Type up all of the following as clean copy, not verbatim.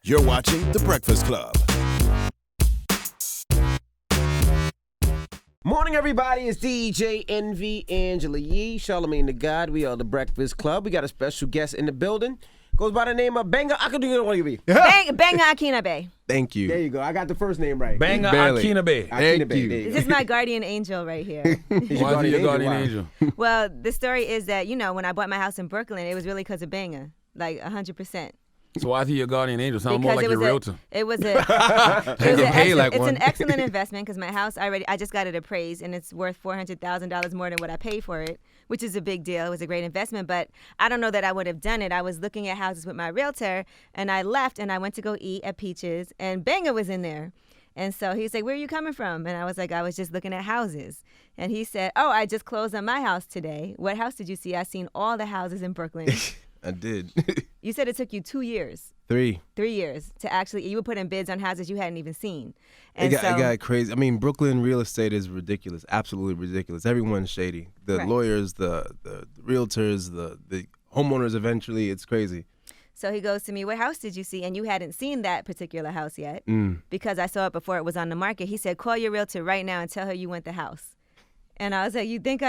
You're watching The Breakfast Club. Morning, everybody. It's DJ Envy, Angela Yee, Charlamagne the God. We are The Breakfast Club. We got a special guest in the building. Goes by the name of Gbenga Akinnagbe. Gbenga Akinnagbe. Thank you. There you go. I got the first name right. Gbenga Akinnagbe. Thank you. This is my guardian angel right here. Why is he your guardian angel? Well, the story is that, when I bought my house in Brooklyn, it was really because of Gbenga, like 100%. So why is he your guardian angel? Sound more like your realtor. It's an excellent investment because my house I just got it appraised and it's worth $400,000 more than what I paid for it, which is a big deal. It was a great investment, but I don't know that I would have done it. I was looking at houses with my realtor and I left and I went to go eat at Peaches and Gbenga was in there. And so he's like, "Where are you coming from?" And I was like, "I was just looking at houses." And he said, "Oh, I just closed on my house today. What house did you see?" I seen all the houses in Brooklyn. I did. You said it took you 2 years. 3. 3 years to actually, you were putting bids on houses you hadn't even seen. It got crazy. I mean, Brooklyn real estate is ridiculous, absolutely ridiculous. Everyone's shady. The lawyers, the realtors, the homeowners eventually, it's crazy. So he goes to me, "What house did you see?" And you hadn't seen that particular house yet because I saw it before it was on the market. He said, "Call your realtor right now and tell her you want the house." And I was like, "You think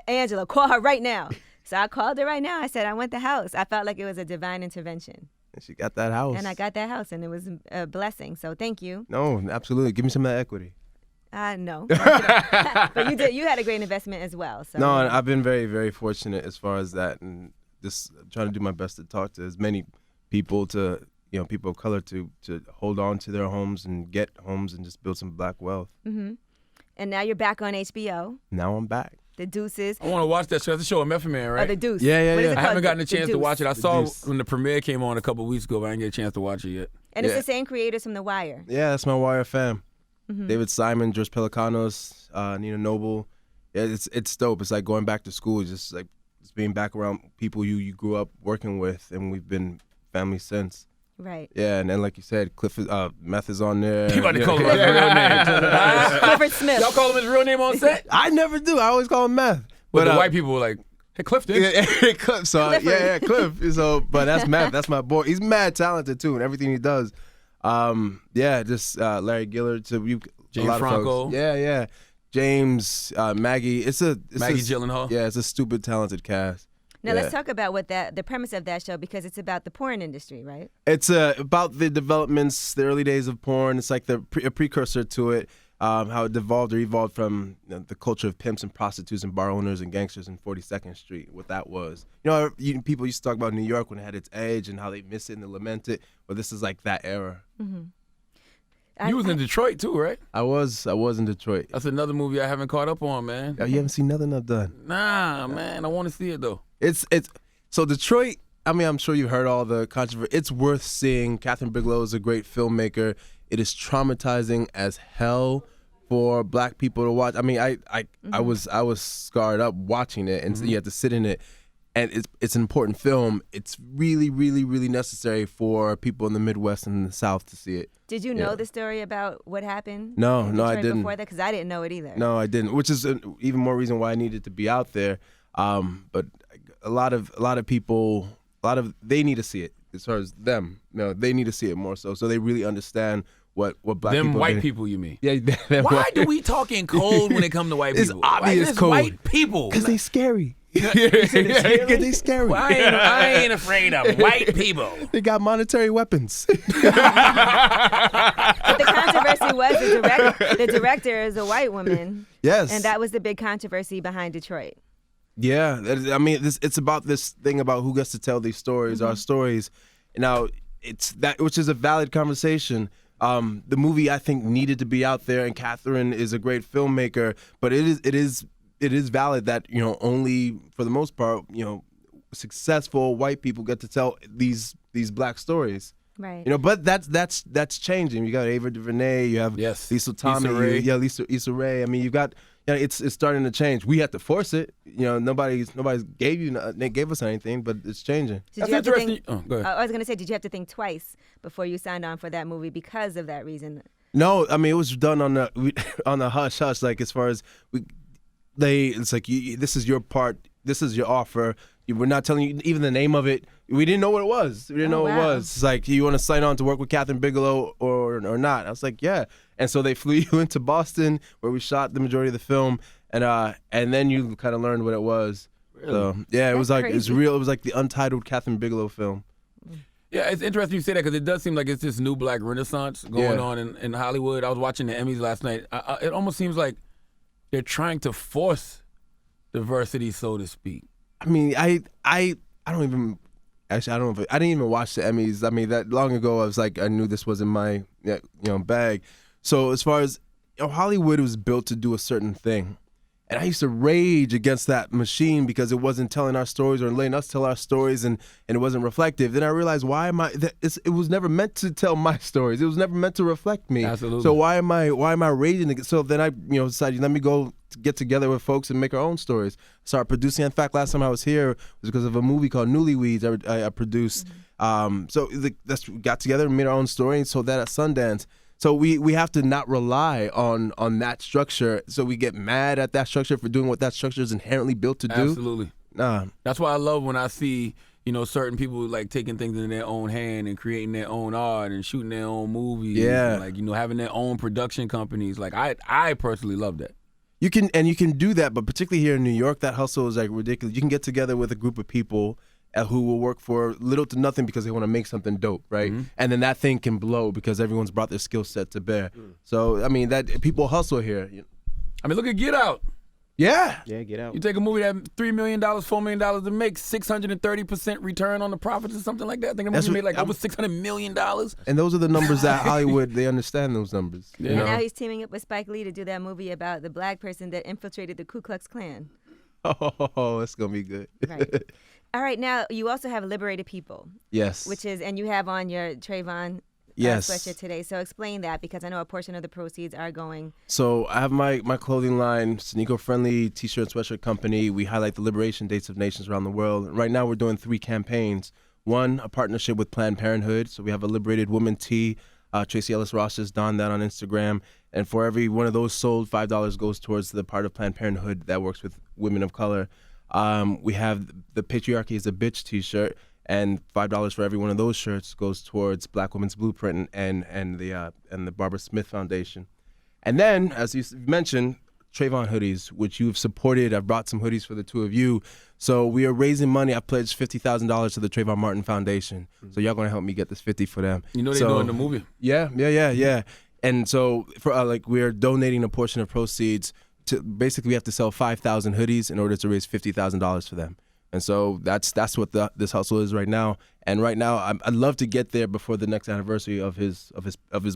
Angela, call her right now." So I called her right now. I said, "I want the house." I felt like it was a divine intervention. And she got that house. And I got that house, and it was a blessing. So thank you. No, absolutely. Give me some of that equity. No. But you had a great investment as well. So. No, I've been very, very fortunate as far as that, and just trying to do my best to talk to as many people, people of color, to hold on to their homes and get homes and just build some black wealth. Mm-hmm. And now you're back on HBO. Now I'm back. The Deuces. I want to watch that show. That's a show of Method Man, right? Oh, The Deuce. Yeah. I haven't gotten a chance to watch it. I saw Deuce. when the premiere came on a couple of weeks ago, but I didn't get a chance to watch it yet. And it's the same creators from The Wire. Yeah, that's my Wire fam. Mm-hmm. David Simon, George Pelecanos, Nina Noble. Yeah, it's dope. It's like going back to school, just being back around people you grew up working with, and we've been family since. Right. Yeah, and then like you said, Meth is on there. You about to call him his real name. Clifford Smith. Y'all call him his real name on set? I never do. I always call him Meth. But the white people were like, "Hey, Clifton." Yeah, Cliff. So Cliff. So, but that's Meth. That's my boy. He's mad talented too in everything he does. Larry Gillard. So James Franco. Yeah. James, Maggie. Maggie Gyllenhaal. Yeah, it's a stupid talented cast. Now let's talk about what the premise of that show, because it's about the porn industry, right? It's about the developments, the early days of porn. It's like a precursor to it, how it evolved from the culture of pimps and prostitutes and bar owners and gangsters in 42nd Street, what that was. People used to talk about New York when it had its edge and how they miss it and they lament it. Well, this is like that era. Mm-hmm. You was in Detroit too, right? I was in Detroit. That's another movie I haven't caught up on, man. You haven't seen nothing I've done? Nah, man. I want to see it though. So Detroit, I mean, I'm sure you've heard all the controversy. It's worth seeing. Catherine Bigelow is a great filmmaker. It is traumatizing as hell for black people to watch. I mean, I was scarred up watching it, and you have to sit in it. And it's an important film. It's really, really, really necessary for people in the Midwest and the South to see it. Did you know the story about what happened? No, I didn't. Before that, because I didn't know it either. No, I didn't. Which is even more reason why I needed to be out there. But a lot of people, they need to see it. As far as them, they need to see it more so they really understand what black them people. White people, you mean? Yeah. Why do we talk in code when it come to white it's people? Obvious code. White people. Because they scary. They scary. Well, I ain't afraid of white people. They got monetary weapons. But the controversy was the director is a white woman. Yes. And that was the big controversy behind Detroit. Yeah, I mean, it's about this thing about who gets to tell these stories, our stories. Now, it's that, which is a valid conversation. The movie, I think, needed to be out there, and Catherine is a great filmmaker. But it is valid that only for the most part successful white people get to tell these black stories. Right. But that's changing. You got Ava DuVernay, you have Lisa Tomei, Issa Rae. I mean, you got it's starting to change. We have to force it. Nobody's gave us anything, but it's changing. That's interesting. Go ahead. I was going to say, did you have to think twice before you signed on for that movie because of that reason? No, I mean, it was done on the hush hush. Like, as far as it's like this is your part. This is your offer. We're not telling you even the name of it. We didn't know what it was. We didn't know what it was. It's like, you want to sign on to work with Catherine Bigelow or not? I was like, yeah. And so they flew you into Boston, where we shot the majority of the film, and then you kind of learned what it was. Really? So yeah, it was like it's real. It was like the untitled Catherine Bigelow film. Yeah, it's interesting you say that because it does seem like it's this new black renaissance going on in Hollywood. I was watching the Emmys last night. It almost seems like they're trying to force diversity, so to speak. I mean, I don't even. Actually, I don't know. I didn't even watch the Emmys. I mean, that long ago, I was like, I knew this wasn't my bag. So as far as Hollywood was built to do a certain thing, and I used to rage against that machine because it wasn't telling our stories or letting us tell our stories, and it wasn't reflective. Then I realized, why am I? It was never meant to tell my stories. It was never meant to reflect me. Absolutely. So why am I raging? So then I decided, let me go get together with folks and make our own stories. Start producing. In fact, last time I was here was because of a movie called Newlyweds I produced. So that's got together and made our own story and sold that at Sundance. So we have to not rely on that structure. So we get mad at that structure for doing what that structure is inherently built to do. Absolutely. That's why I love when I see certain people like taking things in their own hand and creating their own art and shooting their own movies. Yeah. And, like having their own production companies. Like I personally love that. You can do that, but particularly here in New York, that hustle is like ridiculous. You can get together with a group of people who will work for little to nothing because they want to make something dope, right? Mm-hmm. And then that thing can blow because everyone's brought their skill set to bear. So I mean, that people hustle here. I mean, look at Get Out. Yeah, Get Out. You take a movie that $3 million, $4 million to make 630% return on the profits or something like that. I think the movie made like over $600 million. And those are the numbers that Hollywood, they understand those numbers. Yeah. And now he's teaming up with Spike Lee to do that movie about the black person that infiltrated the Ku Klux Klan. Oh, it's going to be good. Right. All right, now you also have Liberated People. Yes. And you have on your Trayvon sweatshirt today. So explain that, because I know a portion of the proceeds are going. So I have my clothing line. It's an eco-friendly t-shirt and sweatshirt company. We highlight the liberation dates of nations around the world. Right now we're doing 3 campaigns. One, a partnership with Planned Parenthood. So we have a Liberated Woman tee. Tracy Ellis Ross just donned that on Instagram. And for every one of those sold, $5 goes towards the part of Planned Parenthood that works with women of color. We have the Patriarchy is a Bitch t-shirt, and $5 for every one of those shirts goes towards Black Women's Blueprint and the Barbara Smith Foundation. And then, as you mentioned, Trayvon hoodies, which you've supported. I've brought some hoodies for the two of you. So we are raising money. I pledged $50,000 to the Trayvon Martin Foundation. So y'all gonna help me get this 50 for them. You know they're doing the movie. Yeah. And so for we're donating a portion of proceeds to, basically we have to sell 5,000 hoodies in order to raise $50,000 for them. And so that's what this hustle is right now. And right now I'd love to get there before the next anniversary of his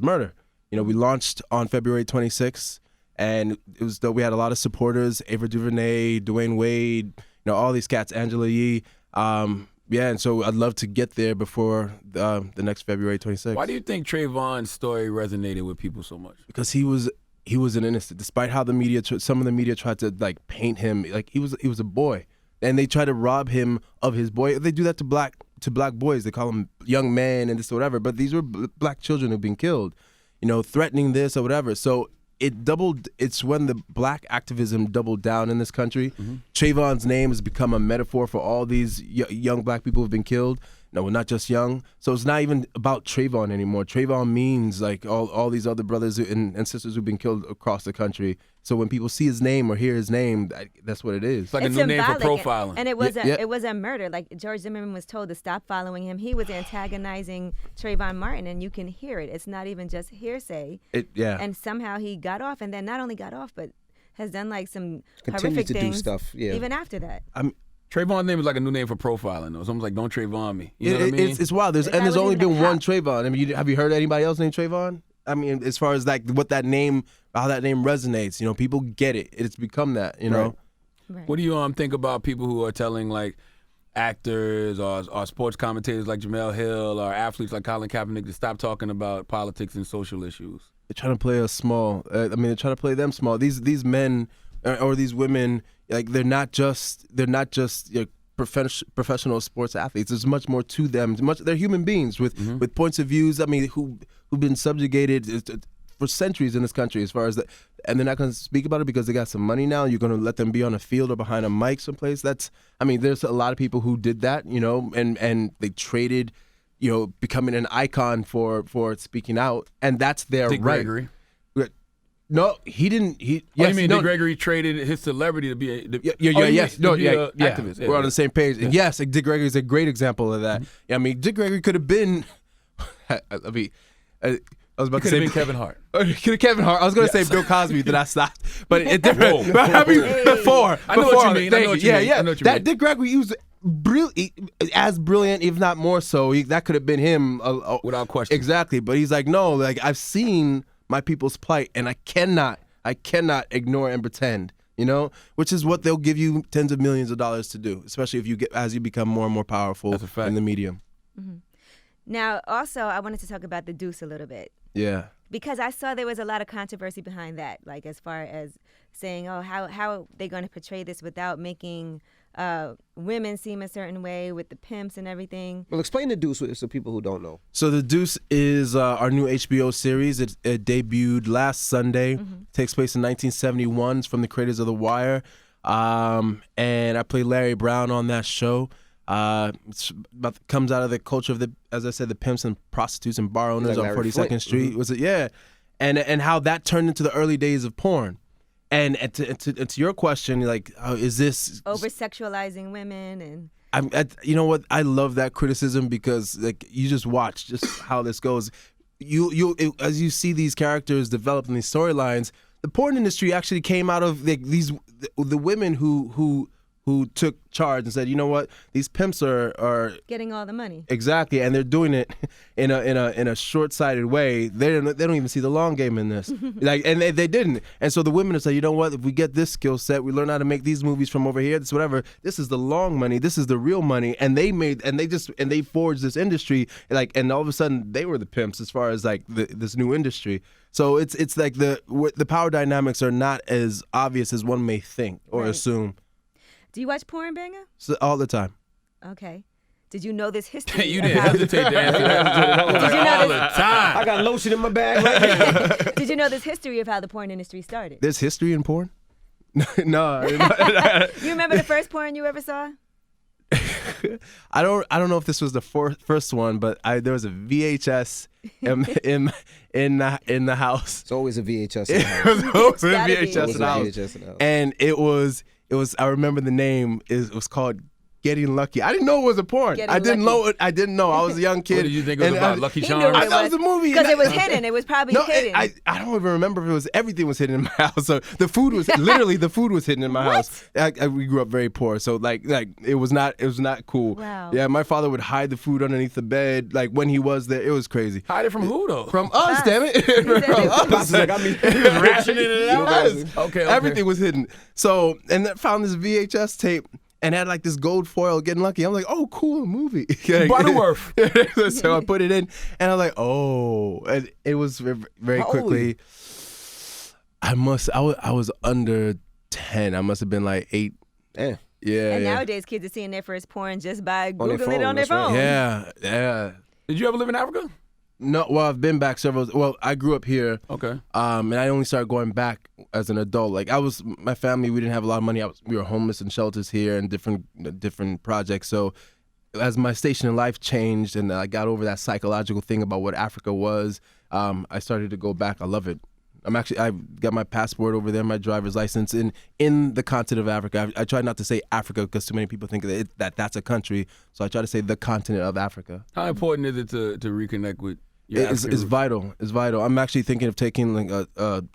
murder. We launched on February 26th. And it was we had a lot of supporters: Ava DuVernay, Dwayne Wade, all these cats, Angela Yee. And so I'd love to get there before the next February 26th. Why do you think Trayvon's story resonated with people so much? Because he was an innocent, despite how some of the media tried to paint him like he was a boy, and they try to rob him of his boy. They do that to black boys. They call them young men and this or whatever. But these were black children who've been killed, threatening this or whatever. So it's when the black activism doubled down in this country. Mm-hmm. Trayvon's name has become a metaphor for all these young black people who've been killed. No, not just young. So it's not even about Trayvon anymore. Trayvon means all these other brothers and sisters who've been killed across the country. So when people see his name or hear his name, that's what it is. It's like a new name for profiling. And it was a murder. Like George Zimmerman was told to stop following him. He was antagonizing Trayvon Martin, and you can hear it. It's not even just hearsay. And somehow he got off, and then not only got off, but has done some horrific things. Do stuff. Yeah. Even after that. Trayvon's name is like a new name for profiling, though. It's almost like, don't Trayvon me. You know what I mean? It's wild. There's only been one Trayvon. I mean, have you heard anybody else named Trayvon? I mean, as far as how that name resonates, people get it. It's become that, Right. What do you think about people who are telling actors or sports commentators like Jamel Hill or athletes like Colin Kaepernick to stop talking about politics and social issues? They're trying to play us small. They're trying to play them small. These men or these women, they're not just professional sports athletes. There's much more to them. They're human beings with points of views. Who've been subjugated for centuries in this country as far as that, and they're not going to speak about it because they got some money now. You're going to let them be on a field or behind a mic someplace. There's a lot of people who did that, and they traded, becoming an icon for speaking out, and that's their Dick right. Gregory. No, he didn't. Dick Gregory traded his celebrity to be activist? We're on the same page. Yeah. Yes, Dick Gregory is a great example of that. Mm-hmm. I mean, Dick Gregory could have been. I was about to say Kevin Hart. Kevin Hart. I was going to say Bill Cosby, then I stopped. But it different. Before. I know what you mean. That Dick Gregory, he was as brilliant, if not more so. That could have been him without question. Exactly. But he's like, no, I've seen my people's plight, and I cannot ignore and pretend. Which is what they'll give you tens of millions of dollars to do, especially as you become more and more powerful in the medium. Mm-hmm. Now, also, I wanted to talk about the Deuce a little bit. Yeah. Because I saw there was a lot of controversy behind that, like as far as saying, how are they going to portray this without making women seem a certain way with the pimps and everything? Well, explain the Deuce to people who don't know. So the Deuce is our new HBO series. It debuted last Sunday. Mm-hmm. Takes place in 1971. It's from the creators of The Wire. And I play Larry Brown on that show. Comes out of the culture of as I said, the pimps and prostitutes and bar owners on 42nd Street. Mm-hmm. Was it? Yeah, and how that turned into the early days of porn. And to your question, is this over sexualizing women? And you know what? I love that criticism because you just watch just how this goes. As you see these characters develop in these storylines, the porn industry actually came out of the women who took charge and said, you know what, these pimps are getting all the money. Exactly, and they're doing it in a short-sighted way. They don't even see the long game in this. And they didn't. And so the women say, you know what, if we get this skill set, we learn how to make these movies from over here, this whatever. This is the long money. This is the real money. And they forged this industry. And all of a sudden they were the pimps as far as this new industry. So it's like the power dynamics are not as obvious as one may think or assume. Do you watch porn, Gbenga? So, all the time. Okay. Did you know this history? You didn't hesitate to answer that. All the time. I got lotion in my bag right here. Did you know this history of how the porn industry started? There's history in porn? No. You remember the first porn you ever saw? I don't know if this was the first one, but there was a VHS in the house. It's always a VHS in the house. It was always a VHS in the house. And it was I remember the name. It was called Getting Lucky. I didn't know it was a porn. I didn't know it. I didn't know. I was a young kid. What did you think it was about? Lucky Charms? I thought it was a movie. Because it was hidden. It was probably hidden. I don't even remember if everything was hidden in my house. So the food was hidden in my house. We grew up very poor. So it was not cool. Wow. Yeah, my father would hide the food underneath the bed. When he was there, it was crazy. Hide it from who though? From us, damn it. From us. He was rationing it out. Yes. Okay. Everything was hidden. So and then found this VHS tape. And had this gold foil, Getting Lucky. I'm like, oh, cool movie. Butterworth. So I put it in, and I'm like, oh. And it was very quickly. I was under 10. I must have been 8. Yeah. Yeah. And nowadays, kids are seeing their first porn just by Googling phone, it on their phone. Right. Yeah. Did you ever live in Africa? No, well, I've been back several. Well, I grew up here. Okay. And I only started going back as an adult. My family, we didn't have a lot of money. We were homeless in shelters here and different projects. So, as my station in life changed and I got over that psychological thing about what Africa was, I started to go back. I love it. I got my passport over there, my driver's license in the continent of Africa. I try not to say Africa because too many people think that that's a country. So I try to say the continent of Africa. How important is it to reconnect with? It's vital. It's vital. I'm actually thinking of taking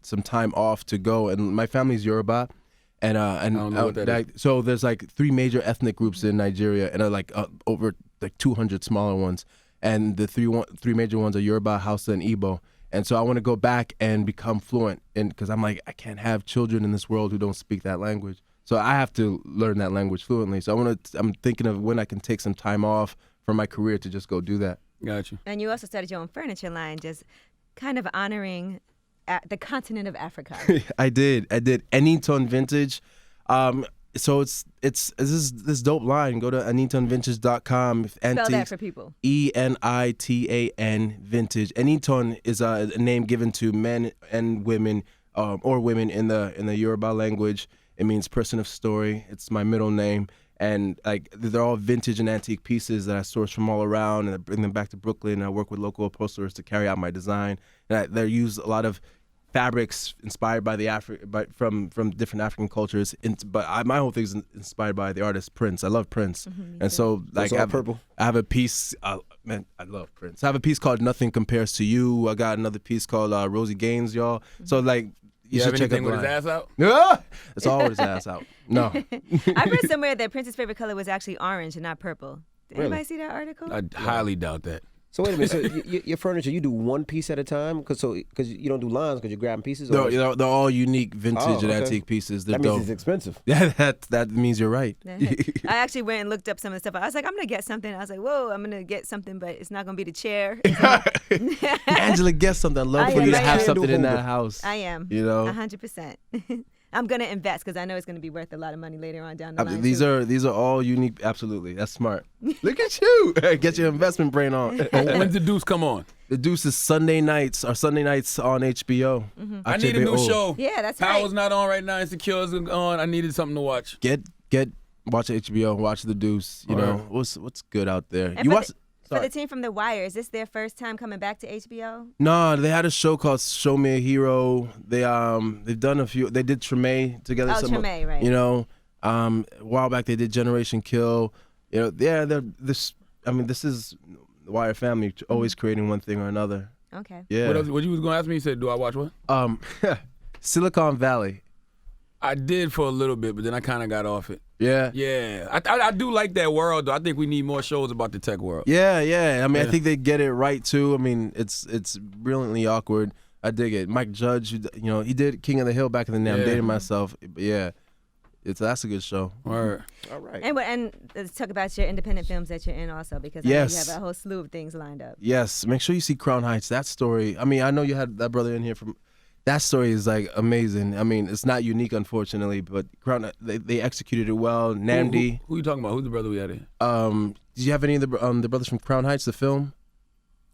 some time off to go. And my family's Yoruba, and I don't know what that is. So there's 3 major ethnic groups in Nigeria, and over 200 smaller ones. And the three major ones are Yoruba, Hausa, and Igbo. And so I want to go back and become fluent, because I'm I can't have children in this world who don't speak that language. So I have to learn that language fluently. So I'm thinking of when I can take some time off from my career to just go do that. Gotcha. And you also started your own furniture line, just kind of honoring the continent of Africa. I did. Anytone Vintage. So it's this dope line. Go to anitonvintage.com. Spell that for people. ENITAN vintage. Aniton is a name given to men and women, or women in the Yoruba language. It means person of story. It's my middle name, and like they're all vintage and antique pieces that I source from all around, and I bring them back to Brooklyn. I work with local upholsterers to carry out my design, and they use a lot of fabrics inspired by from different African cultures. My whole thing is inspired by the artist Prince. I love Prince, and so like I have a piece. Man, I love Prince. I have a piece called "Nothing Compares to You." I got another piece called "Rosie Gaines," y'all. So like. You should check anything with his ass out? Yeah, it's all with his ass out. No. I read somewhere that Prince's favorite color was actually orange and not purple. Did anybody see that article? I highly doubt that. So wait a minute. So your furniture, you do one piece at a time? Because you don't do lines because you're grabbing pieces? They're all unique vintage and antique pieces. They're that means dope. it's expensive. Yeah, that means you're right. I actually went and looked up some of the stuff. I was like, I'm going to get something. I was like, whoa, I'm going to get something, but it's not going to be the chair. Angela, get something. I'd love for you to have something in that house. I am. 100%. I'm going to invest because I know it's going to be worth a lot of money later on down the line. These are all unique. Absolutely. That's smart. Look at you. Get your investment brain on. When's the Deuce come on? The Deuce is Sunday nights on HBO. I need a new show. Yeah, that's Power's right. not on right now. Insecure's on. I needed something to watch. Watch HBO. Watch the Deuce. You know what's good out there. And You watch. For the team from The Wire, is this their first time coming back to HBO? No, they had a show called Show Me a Hero. They've done a few. They did Treme together. Oh, Treme, right. You know, a while back they did Generation Kill. You know, yeah. This is the Wire family always creating one thing or another. Okay. Yeah. What you was gonna ask me? You said, do I watch what? Silicon Valley. I did for a little bit, but then I kind of got off it. Yeah. Yeah. I do like that world, though. I think we need more shows about the tech world. Yeah. I mean, I think they get it right too. I mean, it's brilliantly awkward. I dig it. Mike Judge, he did King of the Hill back in the day. I'm dating myself. But yeah, that's a good show. All right. And let's talk about your independent films that you're in also, because I know you have a whole slew of things lined up. Yes. Make sure you see Crown Heights. That story. I mean, I know you had that brother in here from. That story is like amazing. I mean, it's not unique, unfortunately, but they executed it well. Namdi. Who you talking about? Who's the brother we had in? Did you have any of the brothers from Crown Heights, the film?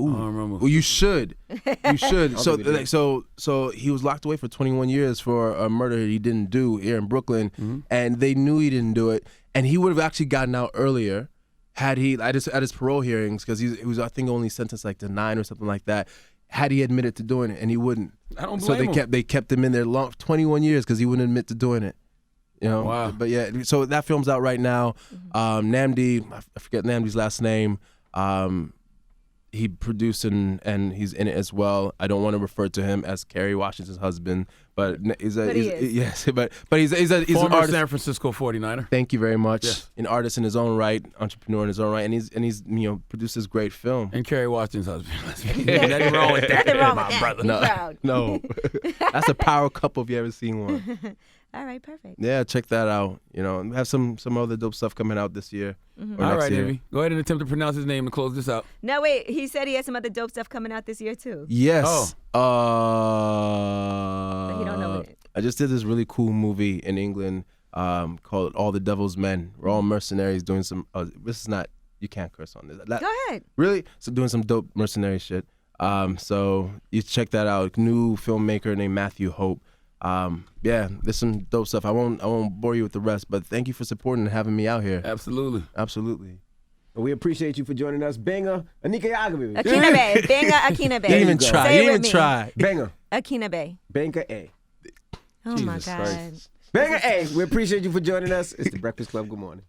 Ooh. I don't remember. Well, you should. You should. So he was locked away for 21 years for a murder he didn't do here in Brooklyn, and they knew he didn't do it, and he would have actually gotten out earlier had he at his parole hearings, because he was, I think, only sentenced like to 9 or something like that. Had he admitted to doing it, and he wouldn't. I don't blame so him. they kept him in there 21 years because he wouldn't admit to doing it. You know. Wow. But yeah, so that film's out right now. Namdi, I forget Namdi's last name. He produced and he's in it as well. I don't want to refer to him as Kerry Washington's husband, but he's an artist. Former San Francisco 49er. Thank you very much. Yes. An artist in his own right, entrepreneur in his own right, and he's produces great film. And Kerry Washington's husband. Nothing wrong with that. Nothing wrong with my that. brother. No. Proud. No, that's a power couple if you ever seen one. All right, perfect. Yeah, check that out. We have some other dope stuff coming out this year. Or All next right, year. Envy. Go ahead and attempt to pronounce his name to close this out. No, wait. He said he had some other dope stuff coming out this year too. Yes. But he don't know it. I just did this really cool movie in England called All the Devil's Men. We're all mercenaries doing some. This is not. You can't curse on this. Go ahead. Really? So doing some dope mercenary shit. So you check that out. New filmmaker named Matthew Hope. Yeah, there's some dope stuff. I won't bore you with the rest, but thank you for supporting and having me out here. Absolutely. We appreciate you for joining us. Gbenga Akinnagbe. Gbenga Akinnagbe. You didn't even try. Say You it didn't with even me. try. Gbenga. Akinnagbe. Gbenga A. Oh my Jesus God. Christ. Gbenga A. We appreciate you for joining us. It's the Breakfast Club. Good morning.